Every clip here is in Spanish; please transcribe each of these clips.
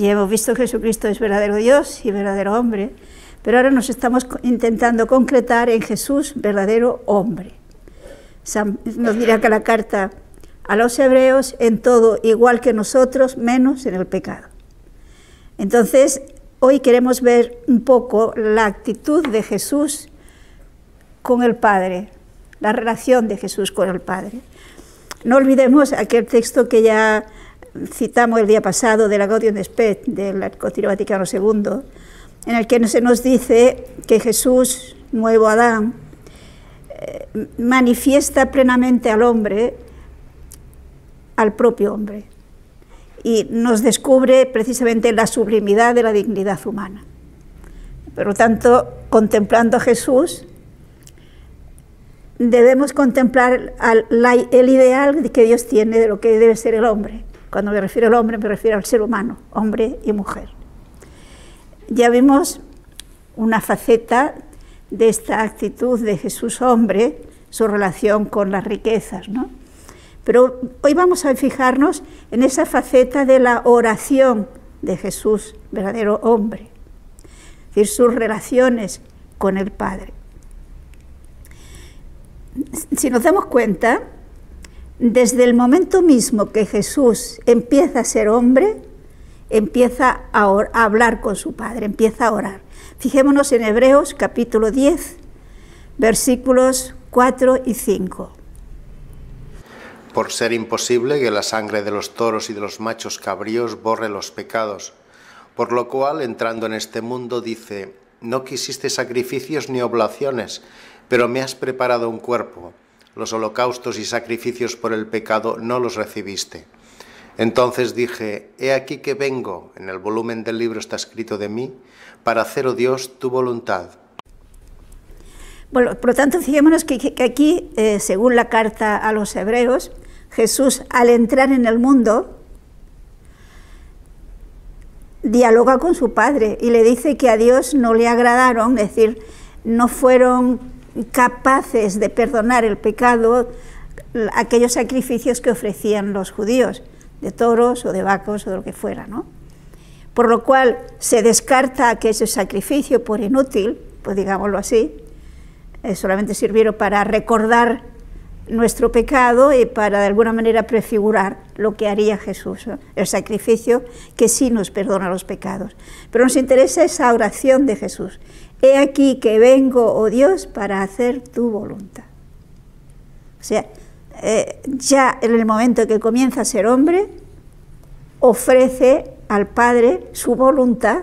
Y hemos visto que Jesucristo es verdadero Dios y verdadero hombre, pero ahora nos estamos intentando concretar en Jesús, verdadero hombre. Nos dirá que la carta a los hebreos, en todo igual que nosotros, menos en el pecado. Entonces, hoy queremos ver un poco la actitud de Jesús con el Padre, la relación de Jesús con el Padre. No olvidemos aquel texto que ya citamos el día pasado de la Gaudium et Spes, del Concilio Vaticano II, en el que se nos dice que Jesús, nuevo Adán, manifiesta plenamente al hombre, al propio hombre, y nos descubre precisamente la sublimidad de la dignidad humana. Por lo tanto, contemplando a Jesús, debemos contemplar el ideal que Dios tiene de lo que debe ser el hombre. Cuando me refiero al hombre, me refiero al ser humano, hombre y mujer. Ya vimos una faceta de esta actitud de Jesús hombre, su relación con las riquezas, ¿no? Pero hoy vamos a fijarnos en esa faceta de la oración de Jesús, verdadero hombre, es decir, sus relaciones con el Padre. Si nos damos cuenta, desde el momento mismo que Jesús empieza a ser hombre, empieza a hablar con su Padre, empieza a orar. Fijémonos en Hebreos capítulo 10, versículos 4 y 5. Por ser imposible que la sangre de los toros y de los machos cabríos borre los pecados, por lo cual, entrando en este mundo, dice: no quisiste sacrificios ni oblaciones, pero me has preparado un cuerpo. Los holocaustos y sacrificios por el pecado no los recibiste. Entonces dije: he aquí que vengo, en el volumen del libro está escrito de mí, para hacer, oh Dios, tu voluntad. Bueno, por lo tanto, fijémonos que aquí, según la carta a los hebreos, Jesús, al entrar en el mundo, dialoga con su Padre y le dice que a Dios no le agradaron, es decir, no fueron capaces de perdonar el pecado aquellos sacrificios que ofrecían los judíos, de toros o de vacos o de lo que fuera, ¿no? Por lo cual se descarta aquel sacrificio por inútil, pues digámoslo así, solamente sirvieron para recordar nuestro pecado y para de alguna manera prefigurar lo que haría Jesús, ¿no? El sacrificio que sí nos perdona los pecados. Pero nos interesa esa oración de Jesús: he aquí que vengo, oh Dios, para hacer tu voluntad. O sea, ya en el momento que comienza a ser hombre, ofrece al Padre su voluntad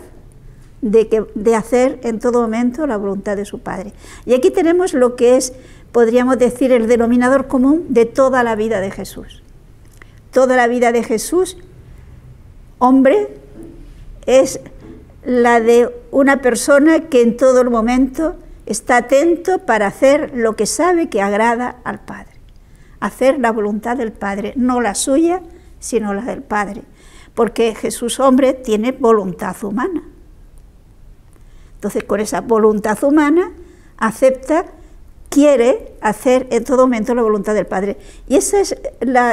de hacer en todo momento la voluntad de su Padre. Y aquí tenemos lo que es, podríamos decir, el denominador común de toda la vida de Jesús. Toda la vida de Jesús, hombre, es la de una persona que en todo el momento está atento para hacer lo que sabe que agrada al Padre. Hacer la voluntad del Padre, no la suya, sino la del Padre. Porque Jesús, hombre, tiene voluntad humana. Entonces, con esa voluntad humana, acepta, quiere hacer en todo momento la voluntad del Padre. Y ese es,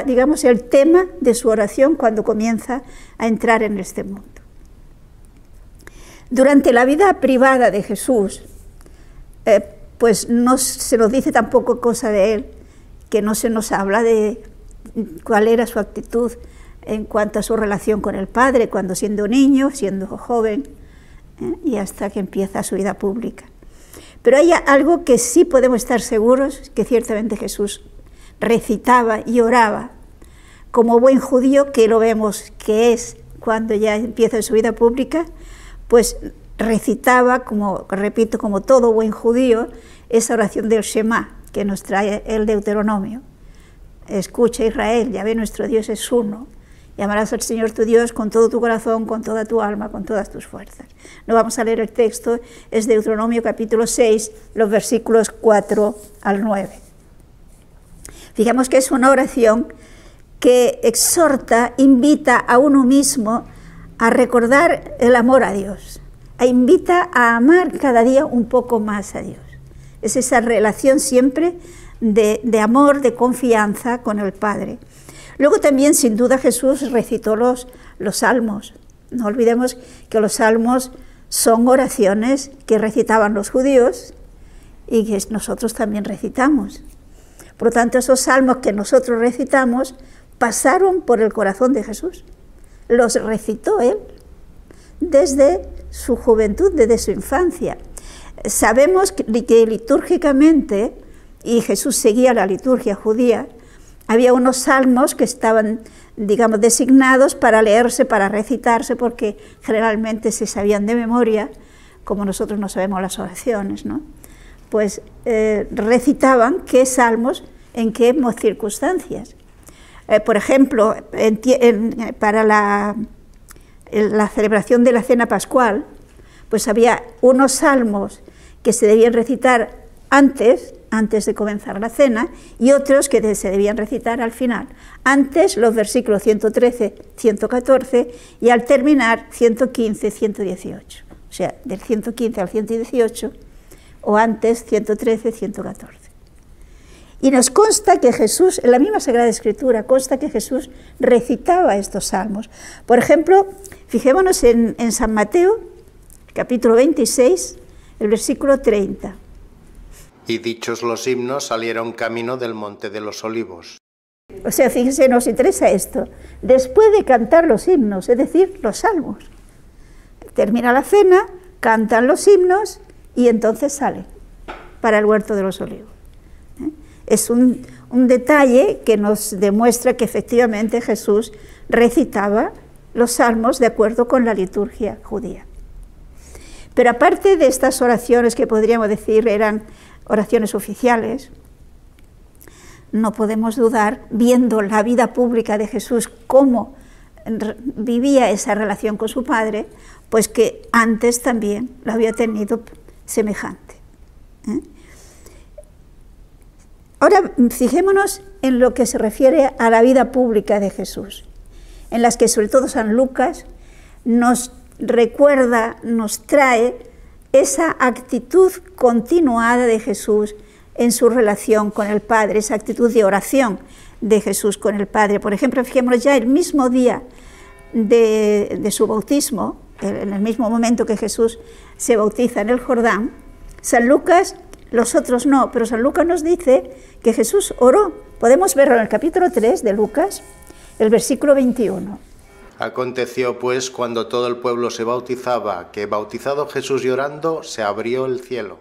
digamos, el tema de su oración cuando comienza a entrar en este mundo. Durante la vida privada de Jesús, pues no se nos dice tampoco cosa de él, que no se nos habla de cuál era su actitud en cuanto a su relación con el Padre, cuando siendo niño, siendo joven, y hasta que empieza su vida pública. Pero hay algo que sí podemos estar seguros, que ciertamente Jesús recitaba y oraba, como buen judío, que lo vemos que es cuando ya empieza su vida pública, pues recitaba, como repito, como todo buen judío, esa oración del Shema, que nos trae el Deuteronomio. Escucha, Israel, Yahvé nuestro Dios es uno. Y amarás al Señor tu Dios con todo tu corazón, con toda tu alma, con todas tus fuerzas. No vamos a leer el texto, es Deuteronomio capítulo 6, los versículos 4 al 9. Fijamos que es una oración que exhorta, invita a uno mismo a recordar el amor a Dios, invita a amar cada día un poco más a Dios. Es esa relación siempre de amor, de confianza con el Padre. Luego también, sin duda, Jesús recitó los salmos, No olvidemos que los salmos son oraciones que recitaban los judíos y que nosotros también recitamos. Por lo tanto, esos salmos que nosotros recitamos pasaron por el corazón de Jesús. Los recitó él desde su juventud, desde su infancia. Sabemos que litúrgicamente, y Jesús seguía la liturgia judía, había unos salmos que estaban, digamos, designados para leerse, para recitarse, porque generalmente se sabían de memoria, como nosotros no sabemos las oraciones, ¿no? Pues recitaban qué salmos, en qué circunstancias. Por ejemplo, para la celebración de la cena pascual, pues había unos salmos que se debían recitar antes de comenzar la cena, y otros que se debían recitar al final. Antes los versículos 113, 114, y al terminar 115, 118. O sea, del 115 al 118, o antes 113, 114. Y nos consta que Jesús, en la misma Sagrada Escritura, consta que Jesús recitaba estos salmos. Por ejemplo, fijémonos en San Mateo, capítulo 26, el versículo 30. Y dichos los himnos salieron camino del Monte de los Olivos. O sea, fíjense, nos interesa esto. Después de cantar los himnos, es decir, los salmos, termina la cena, cantan los himnos y entonces salen para el Huerto de los Olivos. Es un detalle que nos demuestra que efectivamente Jesús recitaba los salmos de acuerdo con la liturgia judía. Pero aparte de estas oraciones que podríamos decir eran oraciones oficiales, no podemos dudar, viendo la vida pública de Jesús, cómo vivía esa relación con su Padre, pues que antes también lo había tenido semejante. Ahora, fijémonos en lo que se refiere a la vida pública de Jesús, en las que sobre todo San Lucas nos recuerda, nos trae esa actitud continuada de Jesús en su relación con el Padre, esa actitud de oración de Jesús con el Padre. Por ejemplo, fijémonos ya el mismo día de su bautismo, en el mismo momento que Jesús se bautiza en el Jordán, San Lucas, los otros no, pero San Lucas nos dice que Jesús oró. Podemos verlo en el capítulo 3 de Lucas, el versículo 21. Aconteció pues cuando todo el pueblo se bautizaba, que bautizado Jesús llorando, se abrió el cielo.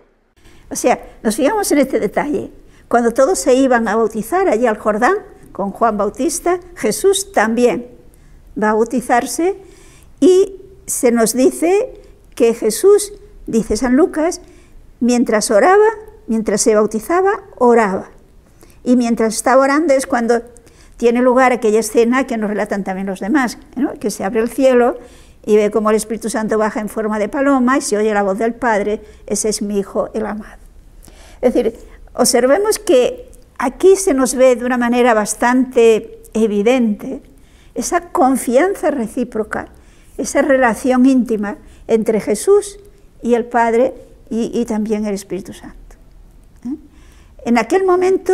O sea, nos fijamos en este detalle. Cuando todos se iban a bautizar allí al Jordán, con Juan Bautista, Jesús también va a bautizarse, y se nos dice que Jesús, dice San Lucas, mientras oraba, mientras se bautizaba, oraba. Y mientras estaba orando es cuando tiene lugar aquella escena que nos relatan también los demás, ¿no? Que se abre el cielo y ve cómo el Espíritu Santo baja en forma de paloma y se oye la voz del Padre, ese es mi Hijo el amado. Es decir, observemos que aquí se nos ve de una manera bastante evidente esa confianza recíproca, esa relación íntima entre Jesús y el Padre y también el Espíritu Santo. En aquel momento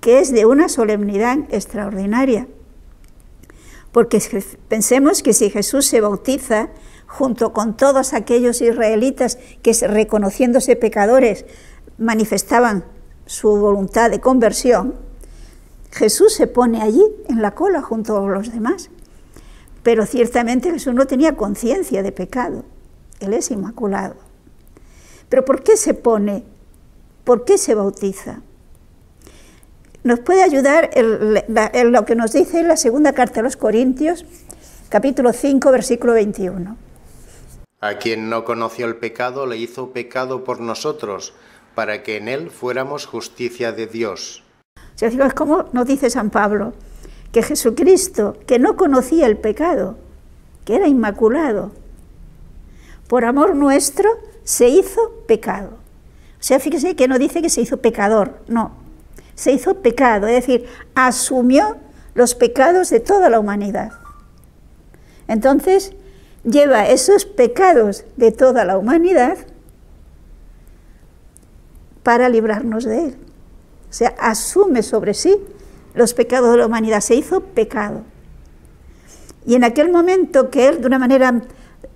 que es de una solemnidad extraordinaria, porque pensemos que si Jesús se bautiza junto con todos aquellos israelitas que, reconociéndose pecadores, manifestaban su voluntad de conversión, Jesús se pone allí en la cola junto a los demás. Pero ciertamente Jesús no tenía conciencia de pecado, Él es inmaculado. ¿Pero por qué se pone? ¿Por qué se bautiza? Nos puede ayudar lo que nos dice en la segunda carta a los Corintios, capítulo 5, versículo 21. A quien no conoció el pecado, le hizo pecado por nosotros, para que en él fuéramos justicia de Dios. O sea, es como nos dice San Pablo, que Jesucristo, que no conocía el pecado, que era inmaculado, por amor nuestro se hizo pecado. O sea, fíjese que no dice que se hizo pecador, no. Se hizo pecado, es decir, asumió los pecados de toda la humanidad. Entonces, lleva esos pecados de toda la humanidad para librarnos de él. O sea, asume sobre sí los pecados de la humanidad, se hizo pecado. Y en aquel momento que él, de una manera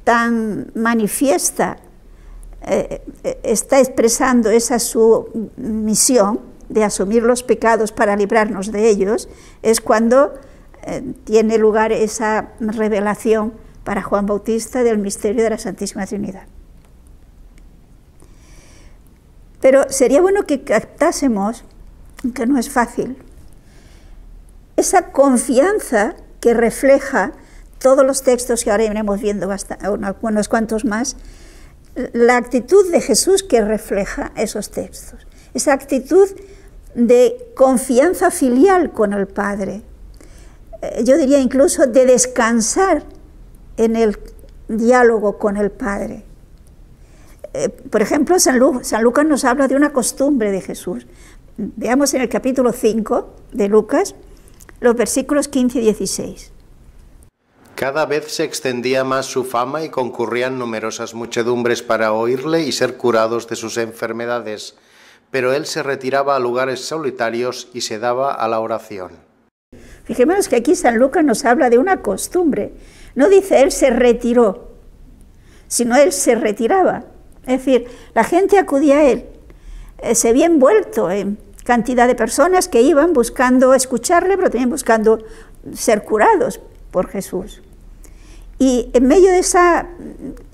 tan manifiesta, está expresando esa su misión de asumir los pecados para librarnos de ellos, es cuando tiene lugar esa revelación para Juan Bautista del misterio de la Santísima Trinidad. Pero sería bueno que captásemos, que no es fácil, esa confianza que refleja todos los textos que ahora iremos viendo, unos cuantos más, la actitud de Jesús que refleja esos textos, esa actitud de confianza filial con el Padre, yo diría incluso de descansar en el diálogo con el Padre. Por ejemplo, San Lucas nos habla de una costumbre de Jesús. Veamos en el capítulo 5 de Lucas, los versículos 15 y 16. Cada vez se extendía más su fama y concurrían numerosas muchedumbres para oírle y ser curados de sus enfermedades, pero él se retiraba a lugares solitarios y se daba a la oración. Fijémonos que aquí San Lucas nos habla de una costumbre. No dice él se retiró, sino él se retiraba. Es decir, la gente acudía a él, se había envuelto en cantidad de personas que iban buscando escucharle, pero también buscando ser curados por Jesús. Y en medio de esa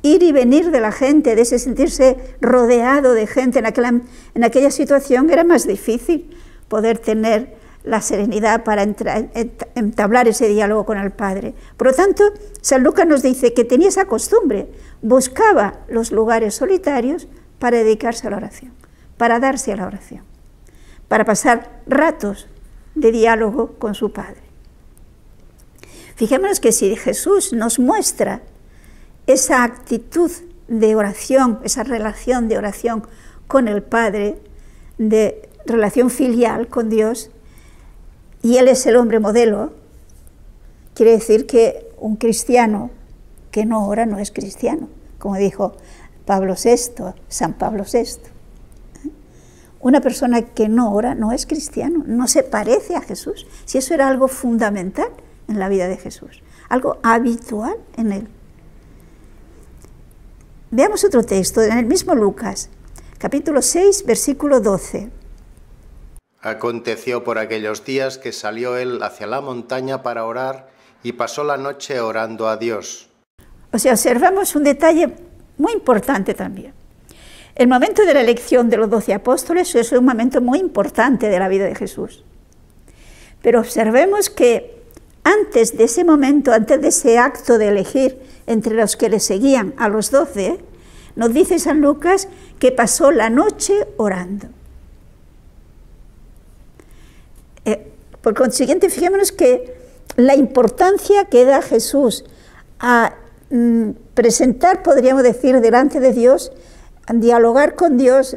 ir y venir de la gente, de ese sentirse rodeado de gente en aquella situación, era más difícil poder tener la serenidad para entablar ese diálogo con el Padre. Por lo tanto, San Lucas nos dice que tenía esa costumbre, buscaba los lugares solitarios para dedicarse a la oración, para darse a la oración, para pasar ratos de diálogo con su Padre. Fijémonos que si Jesús nos muestra esa actitud de oración, esa relación de oración con el Padre, de relación filial con Dios, y Él es el hombre modelo, quiere decir que un cristiano que no ora no es cristiano, como dijo San Pablo VI. Una persona que no ora no es cristiano, no se parece a Jesús. Si eso era algo fundamental en la vida de Jesús, algo habitual en Él. Veamos otro texto, en el mismo Lucas, capítulo 6, versículo 12. Aconteció por aquellos días que salió él hacia la montaña para orar y pasó la noche orando a Dios. O sea, observamos un detalle muy importante también. El momento de la elección de los 12 apóstoles es un momento muy importante de la vida de Jesús. Pero observemos que antes de ese momento, antes de ese acto de elegir entre los que le seguían a los 12, nos dice San Lucas que pasó la noche orando. Por consiguiente, fijémonos que la importancia que da Jesús a presentar, podríamos decir, delante de Dios, a dialogar con Dios,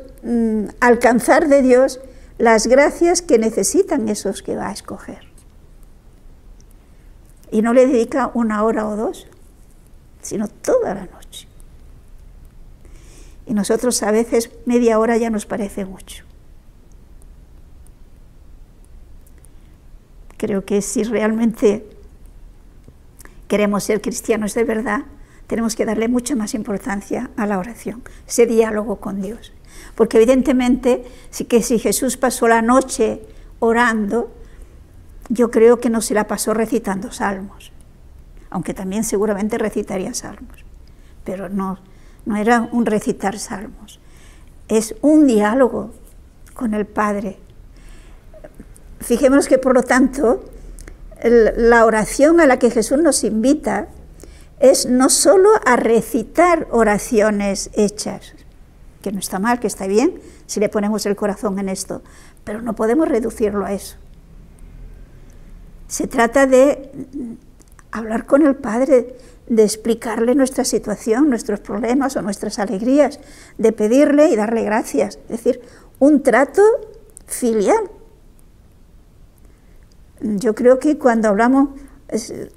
alcanzar de Dios las gracias que necesitan esos que va a escoger. Y no le dedica 1 hora o 2, sino toda la noche. Y nosotros a veces media hora ya nos parece mucho. Creo que si realmente queremos ser cristianos de verdad, tenemos que darle mucha más importancia a la oración, ese diálogo con Dios. Porque evidentemente, si Jesús pasó la noche orando, yo creo que no se la pasó recitando salmos, aunque también seguramente recitaría salmos, pero no era un recitar salmos, es un diálogo con el Padre. Fijémonos que, por lo tanto, la oración a la que Jesús nos invita es no solo a recitar oraciones hechas, que no está mal, que está bien, si le ponemos el corazón en esto, pero no podemos reducirlo a eso. Se trata de hablar con el Padre, de explicarle nuestra situación, nuestros problemas o nuestras alegrías, de pedirle y darle gracias, es decir, un trato filial. Yo creo que cuando hablamos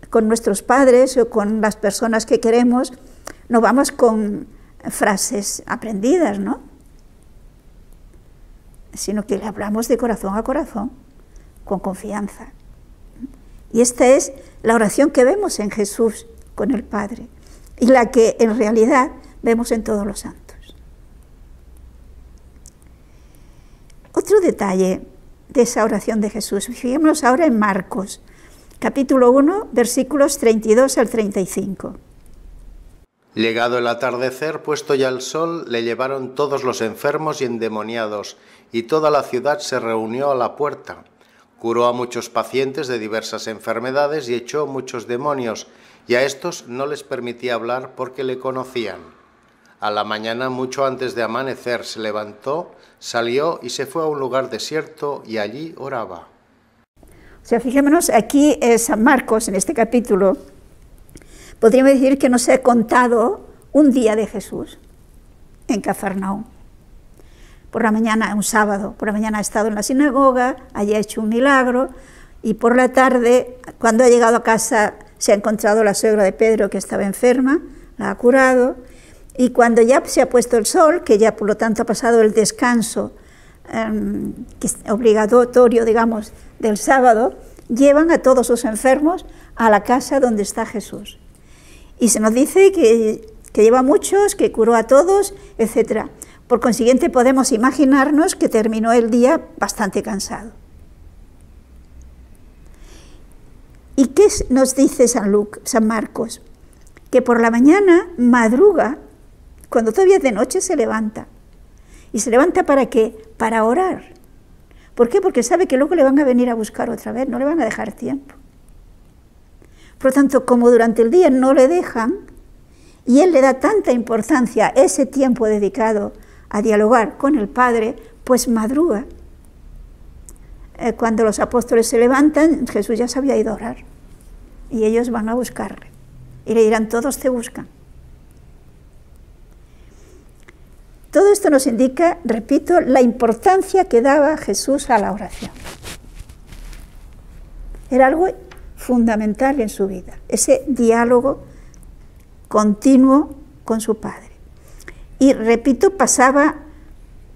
con nuestros padres o con las personas que queremos, no vamos con frases aprendidas, ¿no? Sino que le hablamos de corazón a corazón, con confianza. Y esta es la oración que vemos en Jesús con el Padre y la que en realidad vemos en todos los santos. Otro detalle de esa oración de Jesús, fijémonos ahora en Marcos, capítulo 1, versículos 32 al 35. Llegado el atardecer, puesto ya el sol, le llevaron todos los enfermos y endemoniados, y toda la ciudad se reunió a la puerta. Curó a muchos pacientes de diversas enfermedades y echó muchos demonios, y a estos no les permitía hablar porque le conocían. A la mañana, mucho antes de amanecer, se levantó, salió y se fue a un lugar desierto y allí oraba. O sea, fijémonos, aquí San Marcos, en este capítulo, podríamos decir que nos ha contado un día de Jesús en Cafarnaúm. Por la mañana, un sábado, por la mañana ha estado en la sinagoga, allí ha hecho un milagro, y por la tarde, cuando ha llegado a casa, se ha encontrado la suegra de Pedro que estaba enferma, la ha curado, y cuando ya se ha puesto el sol, que ya por lo tanto ha pasado el descanso que es obligatorio, digamos, del sábado, llevan a todos sus enfermos a la casa donde está Jesús. Y se nos dice que lleva a muchos, que curó a todos, etc. Por consiguiente, podemos imaginarnos que terminó el día bastante cansado. ¿Y qué nos dice San Marcos? Que por la mañana madruga, cuando todavía es de noche se levanta. ¿Y se levanta para qué? Para orar. ¿Por qué? Porque sabe que luego le van a venir a buscar otra vez, no le van a dejar tiempo. Por lo tanto, como durante el día no le dejan, y él le da tanta importancia a ese tiempo dedicado a dialogar con el Padre, pues madruga. Cuando los apóstoles se levantan, Jesús ya se había ido a orar, y ellos van a buscarle, y le dirán, todos te buscan. Todo esto nos indica, repito, la importancia que daba Jesús a la oración. Era algo fundamental en su vida, ese diálogo continuo con su Padre. Y repito, pasaba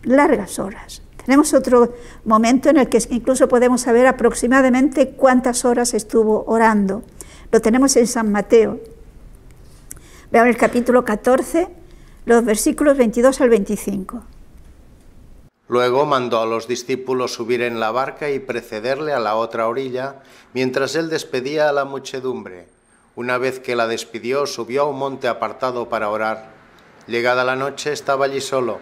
largas horas. Tenemos otro momento en el que incluso podemos saber aproximadamente cuántas horas estuvo orando. Lo tenemos en San Mateo. Veamos el capítulo 14, los versículos 22 al 25. Luego mandó a los discípulos subir en la barca y precederle a la otra orilla, mientras él despedía a la muchedumbre. Una vez que la despidió, subió a un monte apartado para orar. Llegada la noche, estaba allí solo.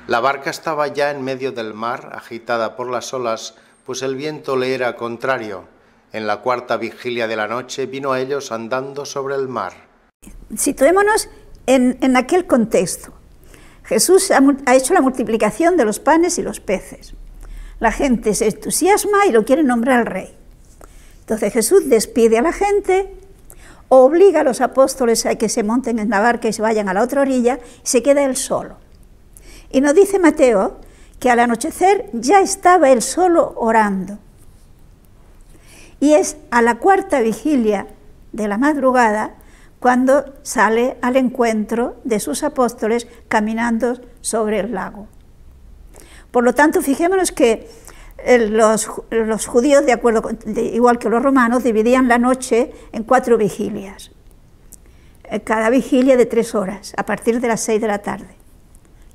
La barca estaba ya en medio del mar, agitada por las olas, pues el viento le era contrario. En la cuarta vigilia de la noche vino a ellos andando sobre el mar. Situémonos en aquel contexto. Jesús ha hecho la multiplicación de los panes y los peces. La gente se entusiasma y lo quiere nombrar al rey. Entonces Jesús despide a la gente, obliga a los apóstoles a que se monten en la barca y se vayan a la otra orilla, y se queda él solo. Y nos dice Mateo que al anochecer ya estaba él solo orando. Y es a la cuarta vigilia de la madrugada cuando sale al encuentro de sus apóstoles caminando sobre el lago. Por lo tanto, fijémonos que los judíos, igual que los romanos, dividían la noche en 4 vigilias. Cada vigilia de 3 horas, a partir de las 6 de la tarde,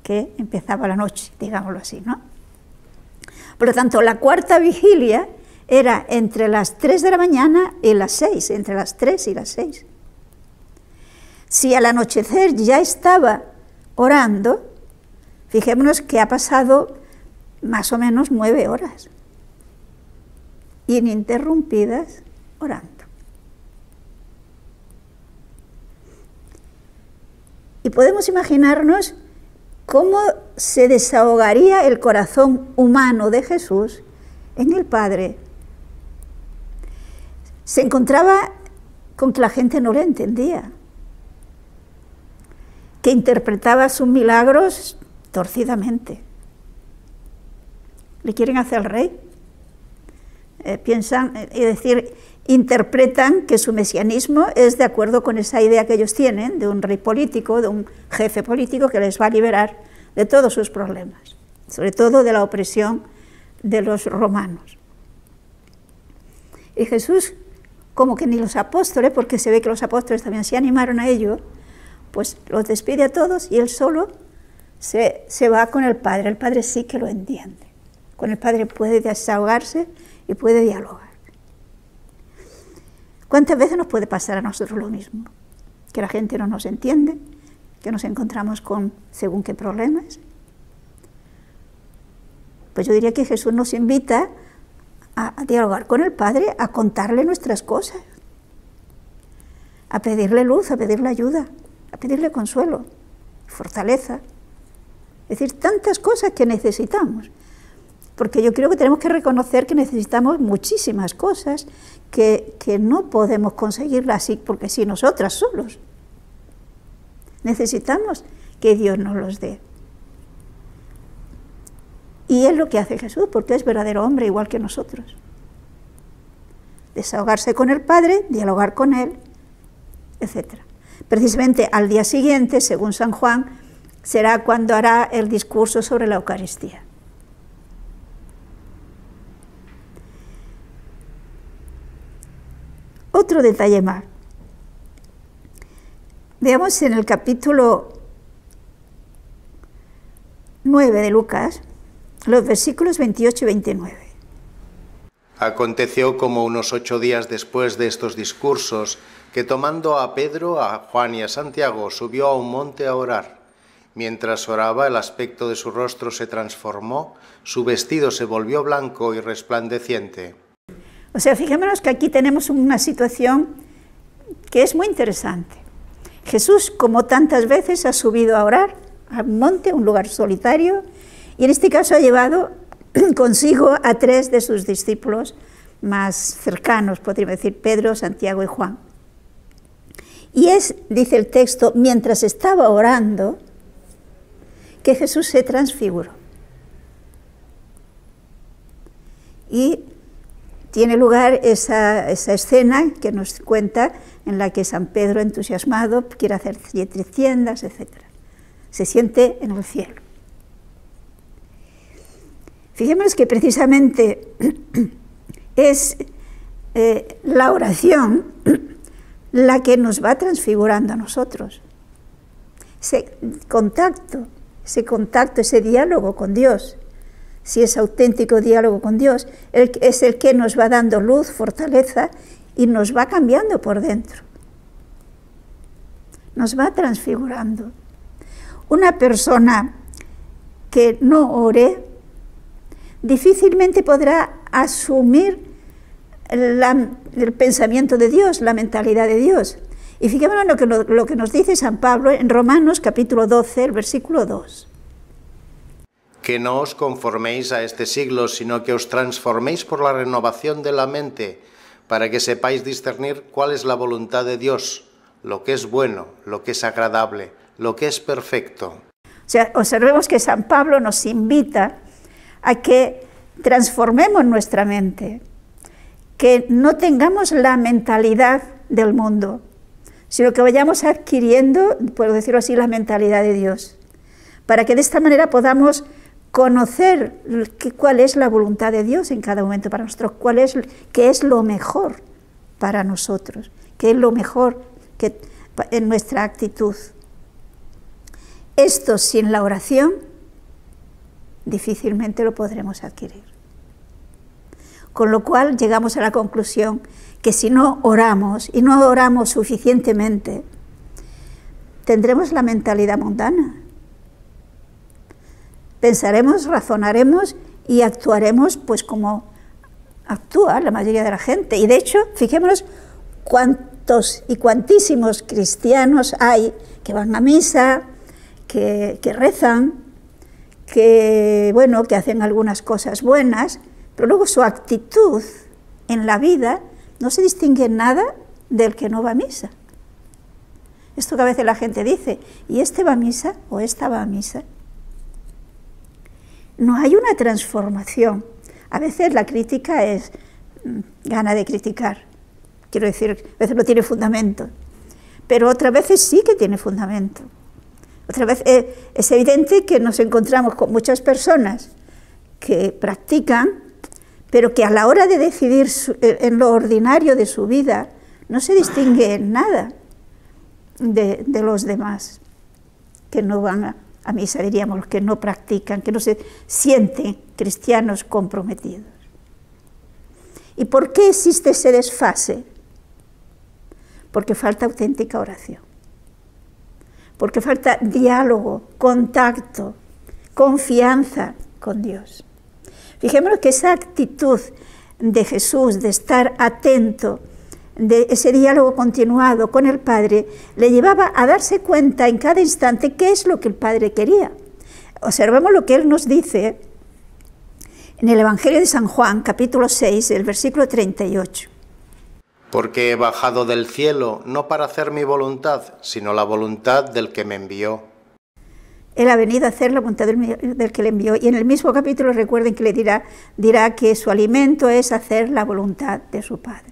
que empezaba la noche, digámoslo así, ¿no? Por lo tanto, la cuarta vigilia era entre las 3 de la mañana y las 6, entre las 3 y las 6. Si al anochecer ya estaba orando, fijémonos que ha pasado más o menos 9 horas, ininterrumpidas, orando. Y podemos imaginarnos cómo se desahogaría el corazón humano de Jesús en el Padre. Se encontraba con que la gente no le entendía, que interpretaba sus milagros torcidamente. ¿Le quieren hacer rey? Piensan, es decir, interpretan que su mesianismo es de acuerdo con esa idea que ellos tienen de un rey político, de un jefe político que les va a liberar de todos sus problemas, sobre todo de la opresión de los romanos. Y Jesús, como que ni los apóstoles, porque se ve que los apóstoles también se animaron a ello, pues los despide a todos y él solo se va con el Padre. El Padre sí que lo entiende. Con el Padre puede desahogarse y puede dialogar. ¿Cuántas veces nos puede pasar a nosotros lo mismo? Que la gente no nos entiende, que nos encontramos con según qué problemas. Pues yo diría que Jesús nos invita a dialogar con el Padre, a contarle nuestras cosas, a pedirle luz, a pedirle ayuda, a pedirle consuelo, fortaleza. Es decir, tantas cosas que necesitamos. Porque yo creo que tenemos que reconocer que necesitamos muchísimas cosas que no podemos conseguirlas así, porque sí, nosotras solos. Necesitamos que Dios nos los dé. Y es lo que hace Jesús, porque es verdadero hombre igual que nosotros. Desahogarse con el Padre, dialogar con Él, etc. Precisamente al día siguiente, según San Juan, será cuando hará el discurso sobre la Eucaristía. Otro detalle más. Veamos en el capítulo 9 de Lucas, los versículos 28 y 29. Aconteció como unos 8 días después de estos discursos, que tomando a Pedro, a Juan y a Santiago, subió a un monte a orar. Mientras oraba, el aspecto de su rostro se transformó, su vestido se volvió blanco y resplandeciente. O sea, fijémonos que aquí tenemos una situación que es muy interesante. Jesús, como tantas veces, ha subido a orar a un monte, un lugar solitario, y en este caso ha llevado consigo a 3 de sus discípulos más cercanos, podríamos decir Pedro, Santiago y Juan. Y es, dice el texto, mientras estaba orando, que Jesús se transfiguró. Y tiene lugar esa escena que nos cuenta, en la que San Pedro, entusiasmado, quiere hacer 7 tiendas, etc. Se siente en el cielo. Fijémonos que precisamente es la oración la que nos va transfigurando a nosotros. Ese contacto, ese diálogo con Dios, si es auténtico diálogo con Dios, es el que nos va dando luz, fortaleza y nos va cambiando por dentro. Nos va transfigurando. Una persona que no ore difícilmente podrá asumir el pensamiento de Dios, la mentalidad de Dios. Y fijémonos lo que nos dice San Pablo en Romanos capítulo 12, el versículo 2. Que no os conforméis a este siglo, sino que os transforméis por la renovación de la mente, para que sepáis discernir cuál es la voluntad de Dios, lo que es bueno, lo que es agradable, lo que es perfecto. O sea, observemos que San Pablo nos invita a que transformemos nuestra mente, que no tengamos la mentalidad del mundo, sino que vayamos adquiriendo, por decirlo así, la mentalidad de Dios, para que de esta manera podamos conocer cuál es la voluntad de Dios en cada momento para nosotros, qué es lo mejor para nosotros, qué es lo mejor en nuestra actitud. Esto sin la oración difícilmente lo podremos adquirir. Con lo cual llegamos a la conclusión que si no oramos y no oramos suficientemente, tendremos la mentalidad mundana. Pensaremos, razonaremos y actuaremos pues como actúa la mayoría de la gente. Y de hecho, fijémonos cuántos y cuantísimos cristianos hay que van a misa, que rezan, que hacen algunas cosas buenas, pero luego su actitud en la vida no se distingue en nada del que no va a misa. Esto que a veces la gente dice, ¿y este va a misa o esta va a misa? No hay una transformación. A veces la crítica es gana de criticar. Quiero decir, a veces no tiene fundamento, pero otras veces sí que tiene fundamento. Otra vez es evidente que nos encontramos con muchas personas que practican, pero que a la hora de decidir en lo ordinario de su vida no se distingue en nada de los demás, que no van a misa, diríamos, que no practican, que no se sienten cristianos comprometidos. ¿Y por qué existe ese desfase? Porque falta auténtica oración, porque falta diálogo, contacto, confianza con Dios. Fijémonos que esa actitud de Jesús, de estar atento, de ese diálogo continuado con el Padre, le llevaba a darse cuenta en cada instante qué es lo que el Padre quería. Observemos lo que Él nos dice en el Evangelio de San Juan, capítulo 6, el versículo 38. Porque he bajado del cielo, no para hacer mi voluntad, sino la voluntad del que me envió. Él ha venido a hacer la voluntad del que le envió. Y en el mismo capítulo recuerden que le dirá que su alimento es hacer la voluntad de su Padre.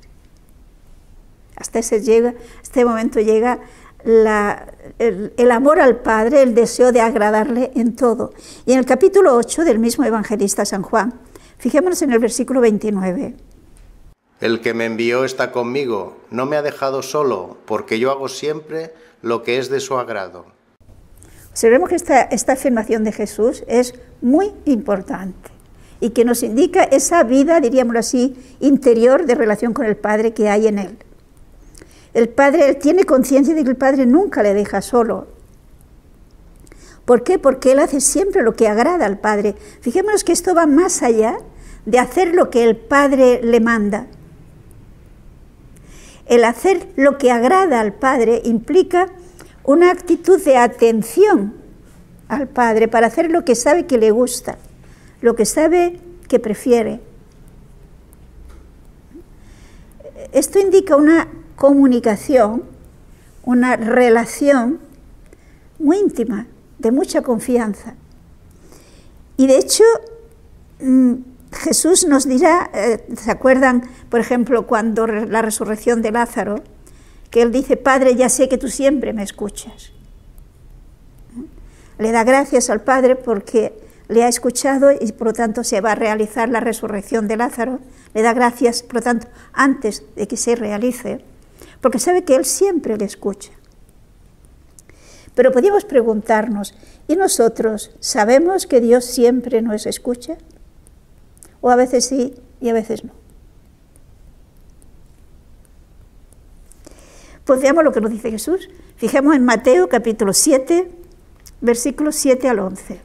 Hasta este momento llega el amor al Padre, el deseo de agradarle en todo. Y en el capítulo 8 del mismo evangelista San Juan, fijémonos en el versículo 29. El que me envió está conmigo, no me ha dejado solo, porque yo hago siempre lo que es de su agrado. Observemos que esta afirmación de Jesús es muy importante y que nos indica esa vida, diríamos así, interior de relación con el Padre que hay en Él. El Padre, Él tiene conciencia de que el Padre nunca le deja solo. ¿Por qué? Porque Él hace siempre lo que agrada al Padre. Fijémonos que esto va más allá de hacer lo que el Padre le manda. El hacer lo que agrada al Padre implica una actitud de atención al Padre para hacer lo que sabe que le gusta, lo que sabe que prefiere. Esto indica una comunicación, una relación muy íntima, de mucha confianza. Y de hecho, Jesús nos dirá, ¿se acuerdan, por ejemplo, cuando la resurrección de Lázaro, que Él dice, Padre, ya sé que tú siempre me escuchas? Le da gracias al Padre porque le ha escuchado y por lo tanto se va a realizar la resurrección de Lázaro. Le da gracias, por lo tanto, antes de que se realice, porque sabe que Él siempre le escucha. Pero podríamos preguntarnos, ¿y nosotros sabemos que Dios siempre nos escucha? ¿O a veces sí y a veces no? Pues veamos lo que nos dice Jesús. Fijemos en Mateo capítulo 7, versículos 7 al 11.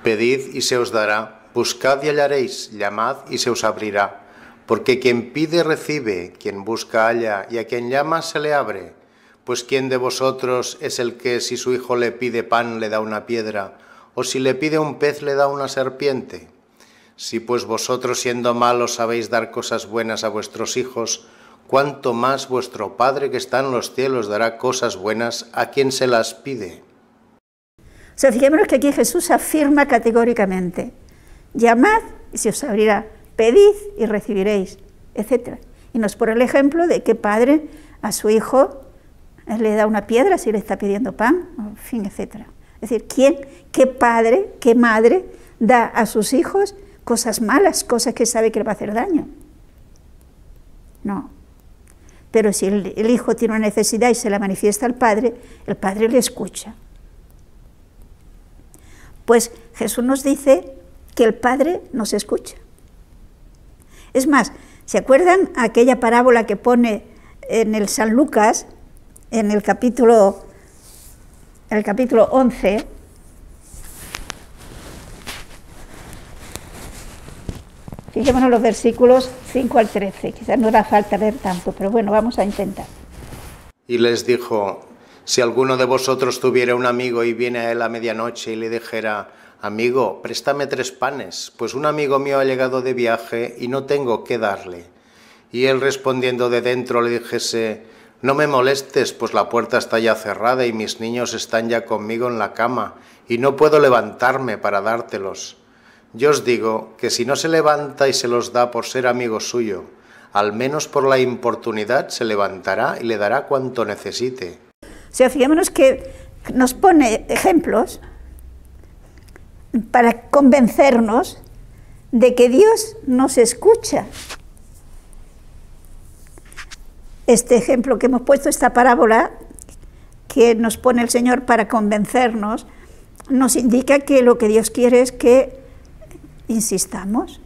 Pedid y se os dará, buscad y hallaréis, llamad y se os abrirá. Porque quien pide recibe, quien busca halla, y a quien llama se le abre. Pues ¿quién de vosotros es el que si su hijo le pide pan le da una piedra, o si le pide un pez le da una serpiente? Si pues vosotros siendo malos sabéis dar cosas buenas a vuestros hijos, cuánto más vuestro Padre que está en los cielos dará cosas buenas a quien se las pide. O sea, fijémonos que aquí Jesús afirma categóricamente, llamad y se os abrirá, pedid y recibiréis, etc. Y nos pone el ejemplo de que padre a su hijo le da una piedra si le está pidiendo pan, en fin, etc. Es decir, qué padre, qué madre da a sus hijos cosas malas, cosas que sabe que le va a hacer daño? No. Pero si el hijo tiene una necesidad y se la manifiesta al padre, el padre le escucha. Pues Jesús nos dice que el Padre nos escucha. Es más, ¿se acuerdan aquella parábola que pone en el San Lucas, en el capítulo 11? Fijémonos los versículos 5 al 13, quizás no da falta leer tanto, pero bueno, vamos a intentar. Y les dijo, si alguno de vosotros tuviera un amigo y viene a él a medianoche y le dijera, amigo, préstame 3 panes, pues un amigo mío ha llegado de viaje y no tengo qué darle. Y él respondiendo de dentro le dijese, no me molestes, pues la puerta está ya cerrada y mis niños están ya conmigo en la cama y no puedo levantarme para dártelos. Yo os digo que si no se levanta y se los da por ser amigo suyo, al menos por la importunidad se levantará y le dará cuanto necesite. O sea, fijémonos que nos pone ejemplos para convencernos de que Dios nos escucha. Este ejemplo que hemos puesto, esta parábola que nos pone el Señor para convencernos, nos indica que lo que Dios quiere es que insistamos.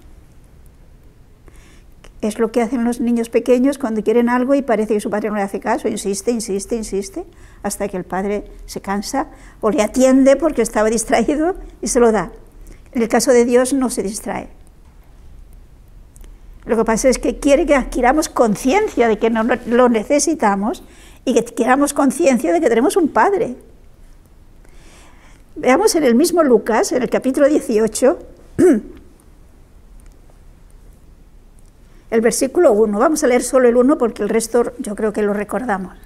Es lo que hacen los niños pequeños cuando quieren algo y parece que su padre no le hace caso, insiste, insiste, insiste, hasta que el padre se cansa o le atiende porque estaba distraído y se lo da. En el caso de Dios no se distrae. Lo que pasa es que quiere que adquiramos conciencia de que no lo necesitamos y que adquiramos conciencia de que tenemos un Padre. Veamos en el mismo Lucas, en el capítulo 18, el versículo 1. Vamos a leer solo el 1 porque el resto yo creo que lo recordamos.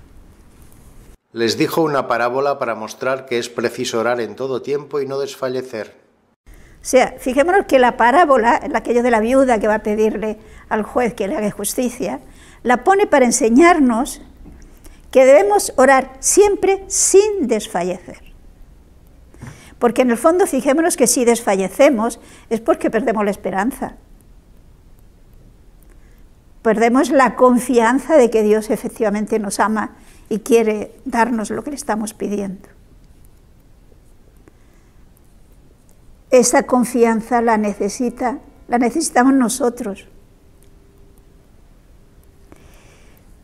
Les dijo una parábola para mostrar que es preciso orar en todo tiempo y no desfallecer. O sea, fijémonos que la parábola, aquello de la viuda que va a pedirle al juez que le haga justicia, la pone para enseñarnos que debemos orar siempre sin desfallecer. Porque en el fondo, fijémonos que si desfallecemos es porque perdemos la esperanza. Perdemos la confianza de que Dios efectivamente nos ama y quiere darnos lo que le estamos pidiendo. Esa confianza la necesitamos nosotros.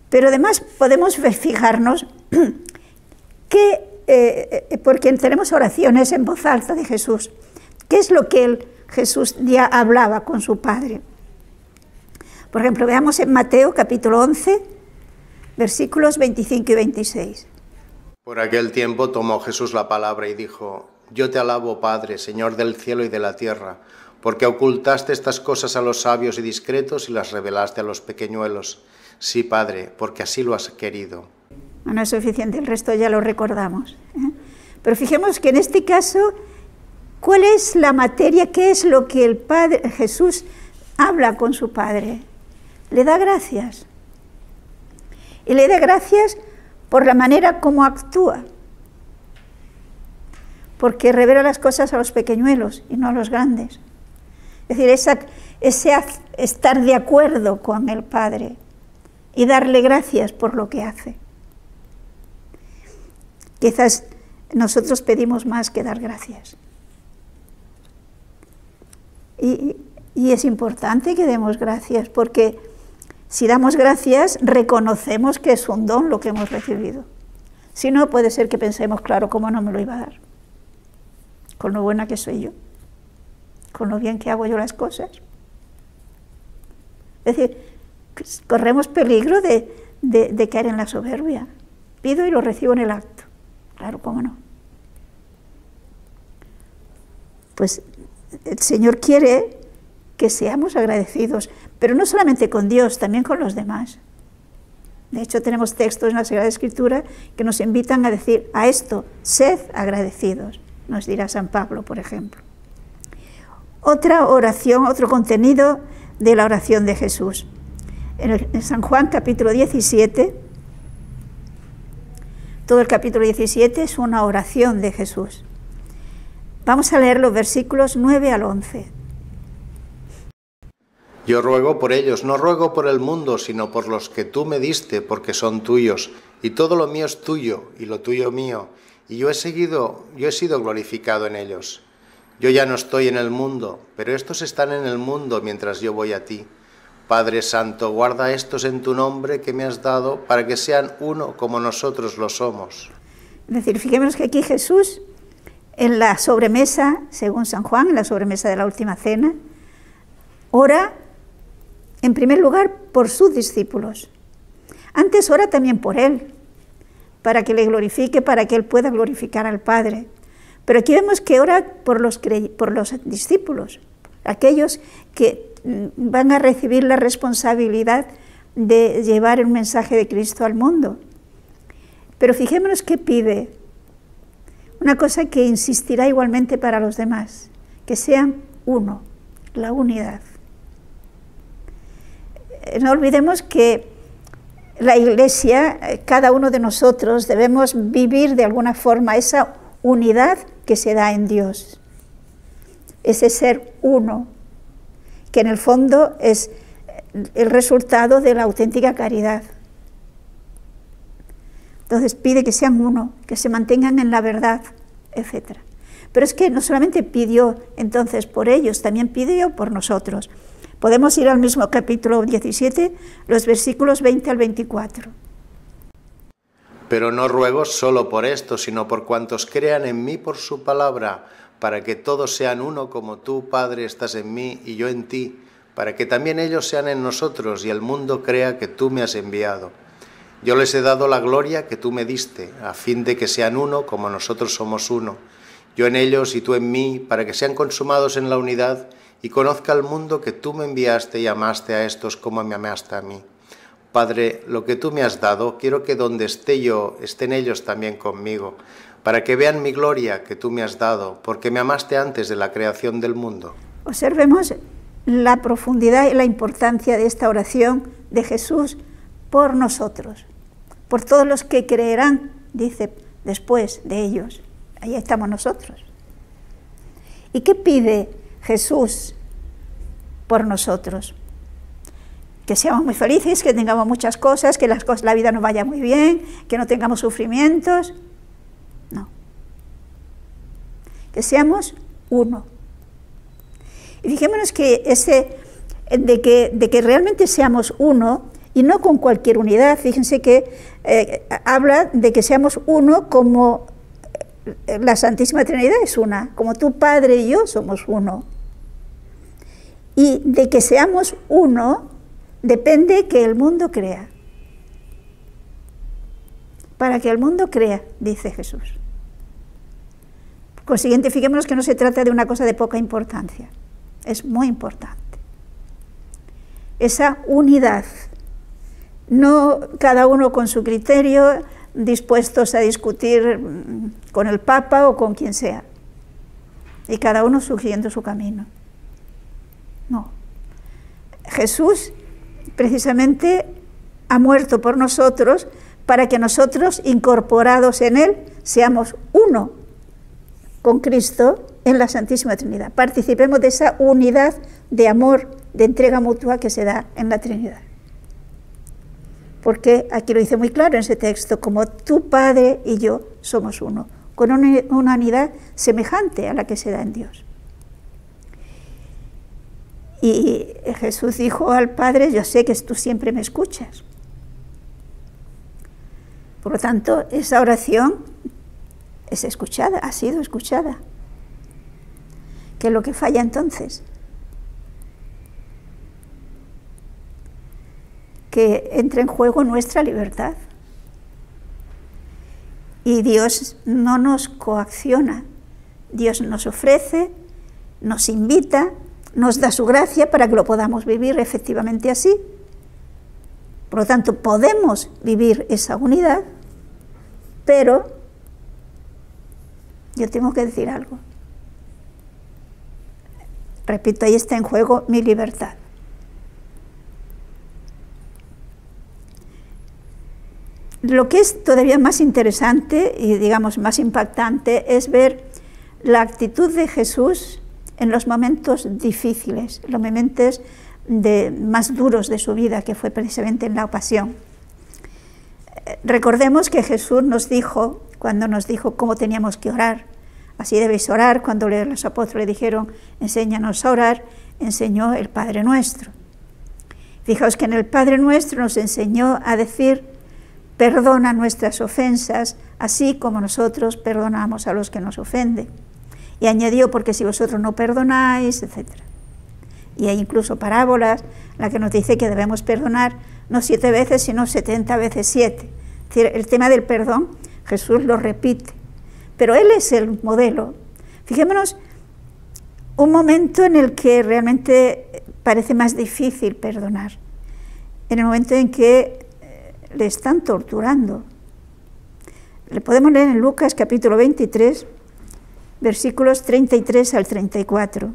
Pero además podemos fijarnos que, porque tenemos oraciones en voz alta de Jesús, ¿qué es lo que Jesús ya hablaba con su Padre? Por ejemplo, veamos en Mateo capítulo 11, versículos 25 y 26. Por aquel tiempo tomó Jesús la palabra y dijo: Yo te alabo, Padre, Señor del cielo y de la tierra, porque ocultaste estas cosas a los sabios y discretos y las revelaste a los pequeñuelos. Sí, Padre, porque así lo has querido. No es suficiente, el resto ya lo recordamos. Pero fijemos que en este caso, ¿cuál es la materia? ¿Qué es lo que el Padre Jesús habla con su Padre? Le da gracias. Y le da gracias por la manera como actúa. Porque revela las cosas a los pequeñuelos y no a los grandes. Es decir, ese estar de acuerdo con el Padre y darle gracias por lo que hace. Quizás nosotros pedimos más que dar gracias. Y es importante que demos gracias, porque si damos gracias, reconocemos que es un don lo que hemos recibido. Si no, puede ser que pensemos, claro, ¿cómo no me lo iba a dar? Con lo buena que soy yo, con lo bien que hago yo las cosas. Es decir, corremos peligro de caer en la soberbia. Pido y lo recibo en el acto. Claro, ¿cómo no? Pues el Señor quiere que seamos agradecidos, pero no solamente con Dios, también con los demás. De hecho, tenemos textos en la Sagrada Escritura que nos invitan a decir a esto: sed agradecidos, nos dirá San Pablo, por ejemplo. Otra oración, otro contenido de la oración de Jesús. En San Juan capítulo 17, todo el capítulo 17 es una oración de Jesús. Vamos a leer los versículos 9 al 11. Yo ruego por ellos, no ruego por el mundo, sino por los que tú me diste, porque son tuyos, y todo lo mío es tuyo, y lo tuyo mío, y yo he sido glorificado en ellos. Yo ya no estoy en el mundo, pero estos están en el mundo mientras yo voy a ti. Padre Santo, guarda estos en tu nombre que me has dado, para que sean uno como nosotros lo somos. Es decir, fijémonos que aquí Jesús, en la sobremesa, según San Juan, en la sobremesa de la última cena, ora, en primer lugar, por sus discípulos. Antes ora también por él, para que le glorifique, para que él pueda glorificar al Padre. Pero aquí vemos que ora por los discípulos, aquellos que van a recibir la responsabilidad de llevar el mensaje de Cristo al mundo. Pero fijémonos que pide una cosa que insistirá igualmente para los demás, que sean uno, la unidad. No olvidemos que la Iglesia, cada uno de nosotros, debemos vivir de alguna forma esa unidad que se da en Dios, ese ser uno. que en el fondo es el resultado de la auténtica caridad. Entonces pide que sean uno, que se mantengan en la verdad, etc. Pero es que no solamente pidió entonces por ellos, también pidió por nosotros. Podemos ir al mismo capítulo 17, los versículos 20 al 24. Pero no ruego solo por esto, sino por cuantos crean en mí por su palabra, para que todos sean uno como tú, Padre, estás en mí y yo en ti, para que también ellos sean en nosotros y el mundo crea que tú me has enviado. Yo les he dado la gloria que tú me diste, a fin de que sean uno como nosotros somos uno, yo en ellos y tú en mí, para que sean consumados en la unidad y conozca el mundo que tú me enviaste y amaste a estos como me amaste a mí. Padre, lo que tú me has dado, quiero que donde esté yo, estén ellos también conmigo, para que vean mi gloria que tú me has dado, porque me amaste antes de la creación del mundo. Observemos la profundidad y la importancia de esta oración de Jesús por nosotros, por todos los que creerán, dice, después de ellos. Ahí estamos nosotros. ¿Y qué pide Jesús por nosotros? Que seamos muy felices, que tengamos muchas cosas, que la vida nos vaya muy bien, que no tengamos sufrimientos. No. Que seamos uno. Y fijémonos que de que realmente seamos uno, y no con cualquier unidad. Fíjense que habla de que seamos uno como la Santísima Trinidad es una, como tu Padre y yo somos uno. Y de que seamos uno depende que el mundo crea. Para que el mundo crea, dice Jesús. Por consiguiente, fijémonos que no se trata de una cosa de poca importancia, es muy importante. Esa unidad, no cada uno con su criterio, dispuestos a discutir con el Papa o con quien sea, y cada uno siguiendo su camino. No. Jesús precisamente ha muerto por nosotros para que nosotros, incorporados en Él, seamos uno con Cristo en la Santísima Trinidad. Participemos de esa unidad de amor, de entrega mutua que se da en la Trinidad. Porque aquí lo dice muy claro en ese texto, como tu Padre y yo somos uno, con una unidad semejante a la que se da en Dios. Y Jesús dijo al Padre, yo sé que tú siempre me escuchas. Por lo tanto, esa oración es escuchada, ha sido escuchada. ¿Qué es lo que falla entonces? Que entre en juego nuestra libertad. Y Dios no nos coacciona, Dios nos ofrece, nos invita, nos da su gracia para que lo podamos vivir efectivamente así. Por lo tanto, podemos vivir esa unidad, pero yo tengo que decir algo. Repito, ahí está en juego mi libertad. Lo que es todavía más interesante y, digamos, más impactante es ver la actitud de Jesús en los momentos difíciles, los momentos más duros de su vida, que fue precisamente en la pasión. Recordemos que Jesús nos dijo, cuando nos dijo cómo teníamos que orar, así debéis orar, cuando los apóstoles le dijeron, enséñanos a orar, enseñó el Padre Nuestro. Fijaos que en el Padre Nuestro nos enseñó a decir, perdona nuestras ofensas, así como nosotros perdonamos a los que nos ofenden. Y añadió, porque si vosotros no perdonáis, etc. Y hay incluso parábolas, la que nos dice que debemos perdonar no 7 veces, sino 70 veces 7. Es decir, el tema del perdón, Jesús lo repite. Pero Él es el modelo. Fijémonos, un momento en el que realmente parece más difícil perdonar. En el momento en que le están torturando. Le podemos leer en Lucas capítulo 23, versículos 33 al 34.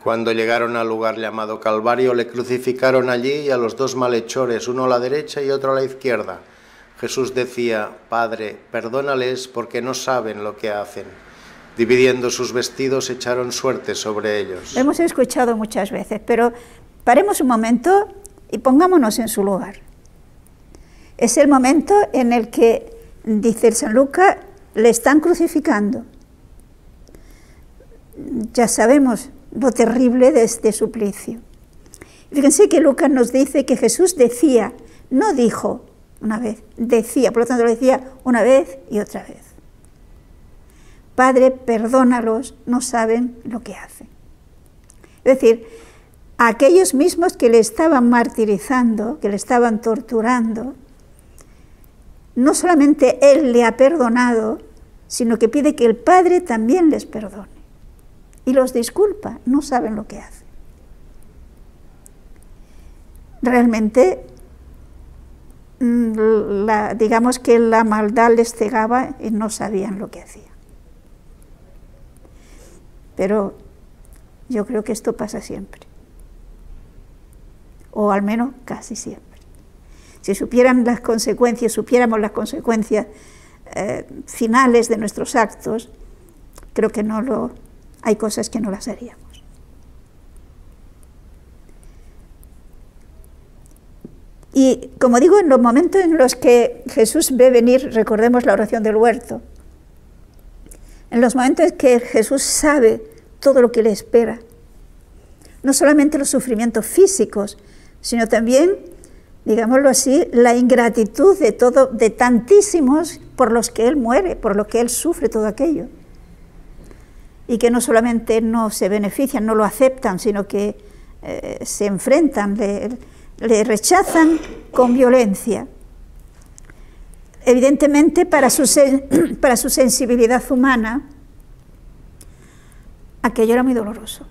Cuando llegaron al lugar llamado Calvario, le crucificaron allí y a los 2 malhechores, uno a la derecha y otro a la izquierda. Jesús decía, Padre, perdónales porque no saben lo que hacen. Dividiendo sus vestidos, echaron suerte sobre ellos. Lo hemos escuchado muchas veces, pero paremos un momento y pongámonos en su lugar. Es el momento en el que, dice San Lucas, le están crucificando. Ya sabemos lo terrible de este suplicio. Fíjense que Lucas nos dice que Jesús decía, no dijo una vez, decía, por lo tanto lo decía una vez y otra vez. Padre, perdónalos, no saben lo que hacen. Es decir, a aquellos mismos que le estaban martirizando, que le estaban torturando, no solamente Él le ha perdonado, sino que pide que el Padre también les perdone. Y los disculpa, no saben lo que hacen. Realmente, digamos que la maldad les cegaba y no sabían lo que hacían. Pero yo creo que esto pasa siempre, o al menos casi siempre. Si supiéramos las consecuencias finales de nuestros actos, creo que hay cosas que no las haríamos. Y como digo, en los momentos en los que Jesús ve venir, recordemos la oración del huerto, en los momentos en que Jesús sabe todo lo que le espera, no solamente los sufrimientos físicos, sino también, digámoslo así, la ingratitud de tantísimos por los que Él muere, por los que Él sufre todo aquello. Y que no solamente no se benefician, no lo aceptan, sino que se enfrentan, le rechazan con violencia. Evidentemente, para su sensibilidad humana, aquello era muy doloroso,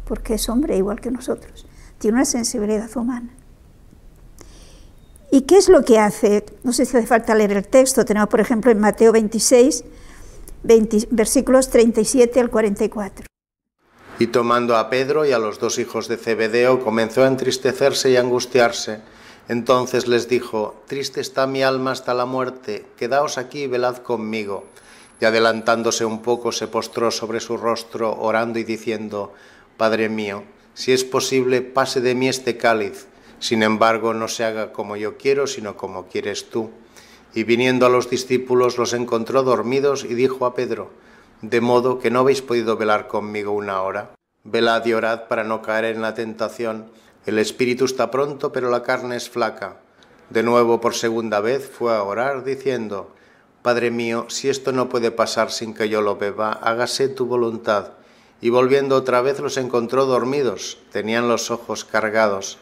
porque es hombre igual que nosotros, tiene una sensibilidad humana. ¿Y qué es lo que hace? No sé si hace falta leer el texto, tenemos por ejemplo en Mateo 26, versículos 37 al 44. Y tomando a Pedro y a los dos hijos de Zebedeo, comenzó a entristecerse y a angustiarse. Entonces les dijo, triste está mi alma hasta la muerte, quedaos aquí y velad conmigo. Y adelantándose un poco se postró sobre su rostro, orando y diciendo, Padre mío, si es posible, pase de mí este cáliz. Sin embargo, no se haga como yo quiero, sino como quieres tú. Y viniendo a los discípulos los encontró dormidos y dijo a Pedro, de modo que no habéis podido velar conmigo una hora. Velad y orad para no caer en la tentación. El espíritu está pronto, pero la carne es flaca. De nuevo, por segunda vez, fue a orar, diciendo, Padre mío, si esto no puede pasar sin que yo lo beba, hágase tu voluntad. Y volviendo otra vez los encontró dormidos, tenían los ojos cargados.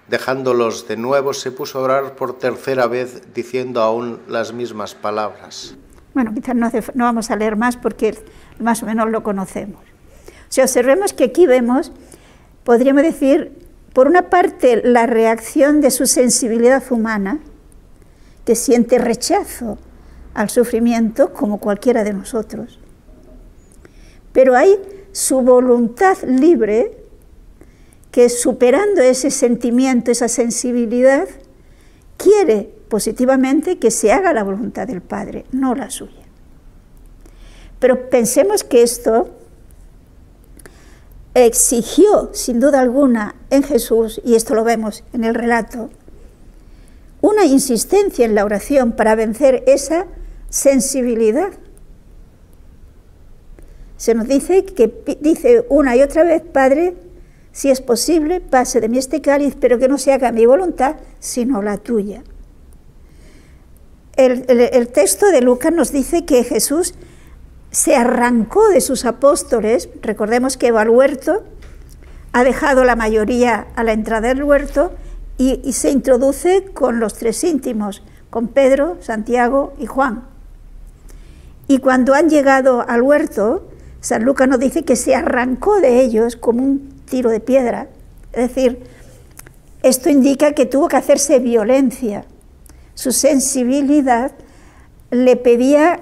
Dejándolos de nuevo, se puso a orar por tercera vez, diciendo aún las mismas palabras. Bueno, quizás no vamos a leer más porque más o menos lo conocemos. O sea, observemos que aquí vemos, podríamos decir, por una parte, la reacción de su sensibilidad humana, que siente rechazo al sufrimiento como cualquiera de nosotros. Pero hay su voluntad libre, que superando ese sentimiento, esa sensibilidad, quiere positivamente que se haga la voluntad del Padre, no la suya. Pero pensemos que esto exigió, sin duda alguna, en Jesús, y esto lo vemos en el relato, una insistencia en la oración para vencer esa sensibilidad. Se nos dice que dice una y otra vez, Padre, si es posible, pase de mí este cáliz, pero que no se haga mi voluntad, sino la tuya. El texto de Lucas nos dice que Jesús se arrancó de sus apóstoles. Recordemos que va al huerto, ha dejado la mayoría a la entrada del huerto y se introduce con los tres íntimos, con Pedro, Santiago y Juan. Y cuando han llegado al huerto, San Lucas nos dice que se arrancó de ellos como un tiro de piedra. Es decir, esto indica que tuvo que hacerse violencia. Su sensibilidad le pedía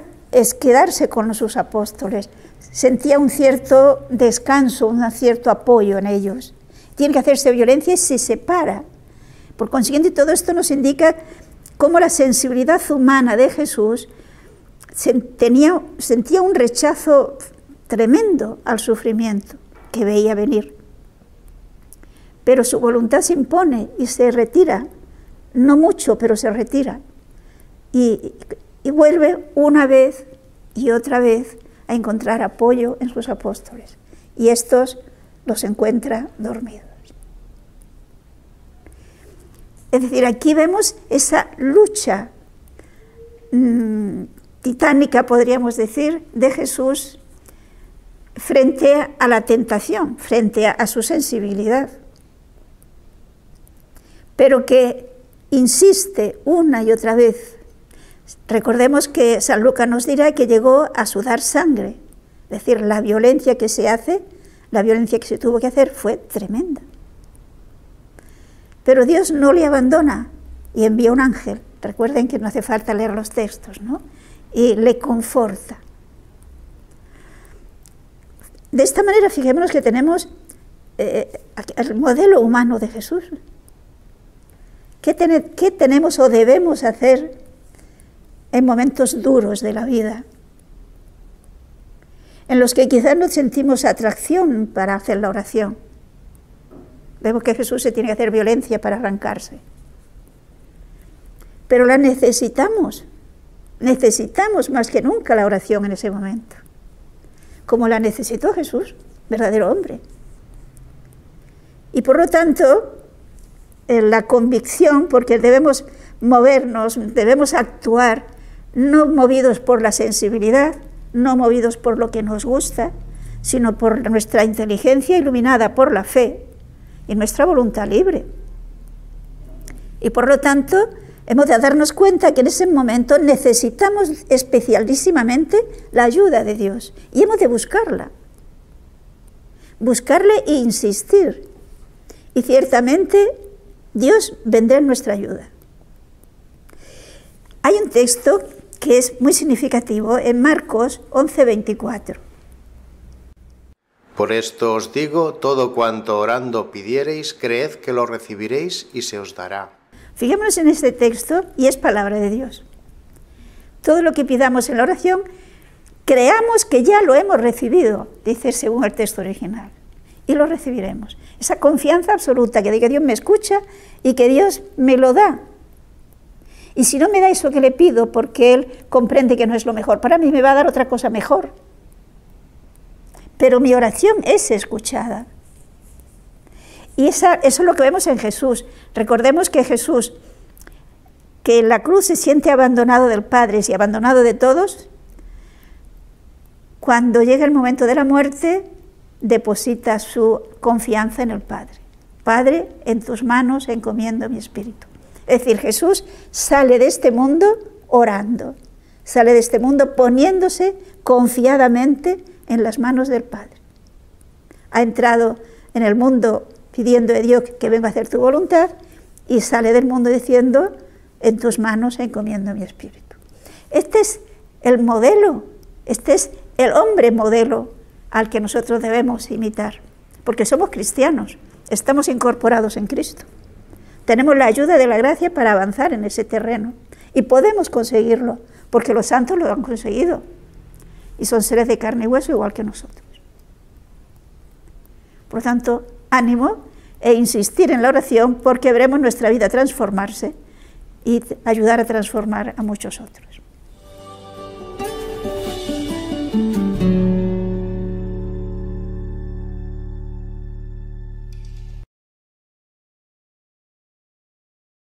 quedarse con sus apóstoles. Sentía un cierto descanso, un cierto apoyo en ellos. Tiene que hacerse violencia y se separa. Por consiguiente, todo esto nos indica cómo la sensibilidad humana de Jesús sentía un rechazo tremendo al sufrimiento que veía venir. Pero su voluntad se impone y se retira, no mucho, pero se retira. Y vuelve una vez y otra vez a encontrar apoyo en sus apóstoles. Y estos los encuentra dormidos. Es decir, aquí vemos esa lucha titánica, podríamos decir, de Jesús frente a la tentación, frente a su sensibilidad, pero que insiste una y otra vez. Recordemos que San Lucas nos dirá que llegó a sudar sangre, es decir, la violencia que se hace, la violencia que se tuvo que hacer fue tremenda. Pero Dios no le abandona y envía un ángel. Recuerden que no hace falta leer los textos, ¿no? Y le conforta. De esta manera, fijémonos que tenemos el modelo humano de Jesús. ¿Qué tenemos o debemos hacer en momentos duros de la vida? En los que quizás no sentimos atracción para hacer la oración. Vemos que Jesús se tiene que hacer violencia para arrancarse. Pero la necesitamos más que nunca la oración en ese momento. Como la necesitó Jesús, verdadero hombre. Y por lo tanto, la convicción, porque debemos movernos, debemos actuar, no movidos por la sensibilidad, no movidos por lo que nos gusta, sino por nuestra inteligencia iluminada por la fe y nuestra voluntad libre. Y por lo tanto, hemos de darnos cuenta que en ese momento necesitamos especialísimamente la ayuda de Dios. Y hemos de buscarle e insistir. Y ciertamente Dios vendrá en nuestra ayuda. Hay un texto que es muy significativo en Marcos 11:24. Por esto os digo, todo cuanto orando pidiereis, creed que lo recibiréis y se os dará. Fijémonos en este texto y es palabra de Dios. Todo lo que pidamos en la oración, creamos que ya lo hemos recibido, dice según el texto original, y lo recibiremos. Esa confianza absoluta que Dios me escucha y que Dios me lo da. Y si no me da eso que le pido, porque Él comprende que no es lo mejor para mí, me va a dar otra cosa mejor. Pero mi oración es escuchada. Y eso es lo que vemos en Jesús. Recordemos que Jesús, que en la cruz se siente abandonado del Padre y abandonado de todos, cuando llega el momento de la muerte, deposita su confianza en el Padre. Padre, en tus manos encomiendo mi espíritu. Es decir, Jesús sale de este mundo orando, sale de este mundo poniéndose confiadamente en las manos del Padre. Ha entrado en el mundo pidiendo a Dios que venga a hacer tu voluntad y sale del mundo diciendo, en tus manos encomiendo mi espíritu. Este es el modelo, este es el hombre modelo al que nosotros debemos imitar, porque somos cristianos, estamos incorporados en Cristo. Tenemos la ayuda de la gracia para avanzar en ese terreno y podemos conseguirlo, porque los santos lo han conseguido y son seres de carne y hueso igual que nosotros. Por lo tanto, ánimo e insistir en la oración porque veremos nuestra vida transformarse y ayudar a transformar a muchos otros.